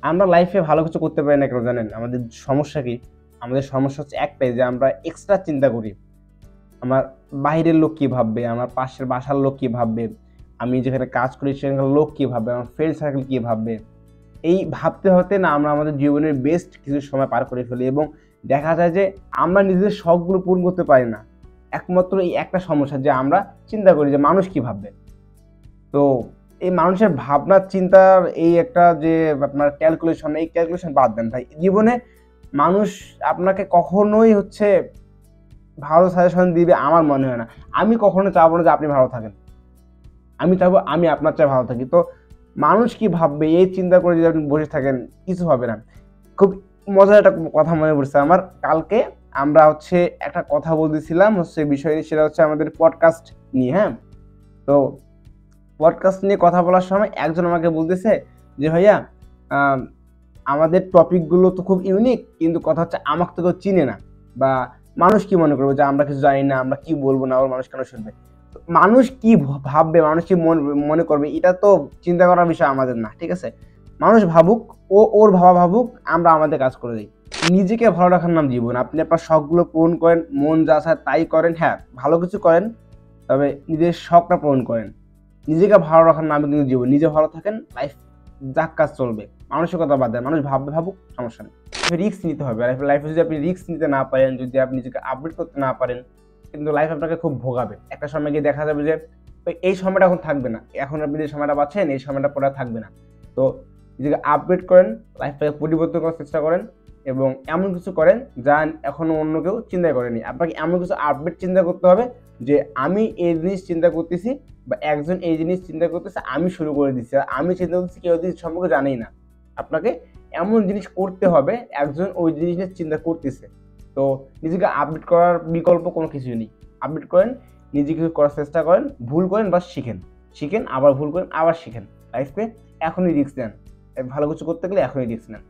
আমরা লাইফে ভালো কিছু করতে পারি না কেন জানেন? আমাদের সমস্যা কি? আমাদের সমস্যা হচ্ছে একটাই যে আমরা এক্সট্রা চিন্তা করি। আমার বাহিরের লোক কি ভাববে? আমার পাশের বাসার লোক কি ভাববে? আমি যেখানে কাজ করি সেখানকার লোক কি ভাববে? আমার ফ্রেন্ড সার্কেল কি ভাববে? এই ভাবতে না আমরা আমাদের জীবনের বেস্ট কিছু সময় পার করে ফেলি এবং দেখা যায় যে আমরা নিজেদের শখগুলো পূরণ করতে পারি না। একমাত্র এই একটা সমস্যা যে আমরা চিন্তা করি যে মানুষ কি ভাববে? তো এই মানুষের ভাবনা চিন্তার এই একটা যে আপনার ক্যালকুলেশন, এই ক্যালকুলেশন বাদ দেন ভাই। জীবনে মানুষ আপনাকে কখনোই হচ্ছে ভালো সাজেশন দিবে আমার মনে হয় না। আমি কখনো চাবো না যে আপনি ভালো থাকেন। আমি চাবো আমি আপনার চেয়ে ভালো থাকি। তো মানুষ কি ভাববে এই চিন্তা করে যদি আপনি বসে থাকেন কিছু হবে না। খুব মজার একটা কথা মনে পড়ছে আমার। কালকে আমরা হচ্ছে একটা কথা বলতেছিলাম হচ্ছে বিষয় নিয়ে, সেটা হচ্ছে আমাদের পডকাস্ট নিয়ে, হ্যাঁ? তো পডকাস্ট নিয়ে কথা বলার সময় একজন আমাকে বলতেছে যে ভাইয়া আমাদের টপিকগুলো তো খুব ইউনিক, কিন্তু কথা হচ্ছে আমাকে তো কেউ চিনে না, বা মানুষ কি মনে করবে যে আমরা কিছু জানি না, আমরা কি বলবো না ওর মানুষ কেন শুনবে। মানুষ কি ভাববে, মানুষ কি মনে করবে, এটা তো চিন্তা করার বিষয় আমাদের না, ঠিক আছে? মানুষ ভাবুক, ও ওর ভাবুক, আমরা আমাদের কাজ করে দিই। নিজেকে ভালো রাখার নাম জীবন। আপনি আপনার শখগুলো পূরণ করেন, মন যা চায় তাই করেন, হ্যাঁ ভালো কিছু করেন, তবে নিজের শখটা পূরণ করেন। নিজেকে ভালো রাখার নামে কিন্তু জীবন। নিজে ভালো থাকেন, লাইফ যাক কাজ চলবে। মানুষের কথা বাদ দেন, মানুষ ভাবুক, সমস্যা নেই। রিস্ক নিতে হবে। লাইফে যদি আপনি রিস্ক নিতে না পারেন, যদি আপনি নিজেকে আপডেট করতে না পারেন, কিন্তু লাইফ আপনাকে খুব ভোগাবে। একটা সময় গিয়ে দেখা যাবে যে এই সময়টা এখন থাকবে না, এখন আপনি যে সময়টা পাচ্ছেন এই সময়টা পরে থাকবে না। তো নিজেকে আপডেট করেন, লাইফটাকে পরিবর্তন করার চেষ্টা করেন এবং এমন কিছু করেন যা এখনো অন্য কেউ চিন্তা করেনি। আপনাকে এমন কিছু আপডেট চিন্তা করতে হবে যে আমি এই জিনিস চিন্তা করতেছি, বা একজন এই জিনিস চিন্তা করতেছে, আমি শুরু করে দিচ্ছি। আর আমি চিন্তা করতেছি কেউ জিনিস সম্পর্কে জানেই না। আপনাকে এমন জিনিস করতে হবে একজন ওই জিনিসের চিন্তা করতেছে। তো নিজেকে আপডেট করার বিকল্প কোনো কিছুই নেই। আপডেট করেন, নিজে কিছু করার চেষ্টা করেন, ভুল করেন বা শিখেন, আবার ভুল করেন, আবার শিখেন। লাইফে এখনই রিস্ক নেন। ভালো কিছু করতে গেলে এখনই রিস্ক নেন।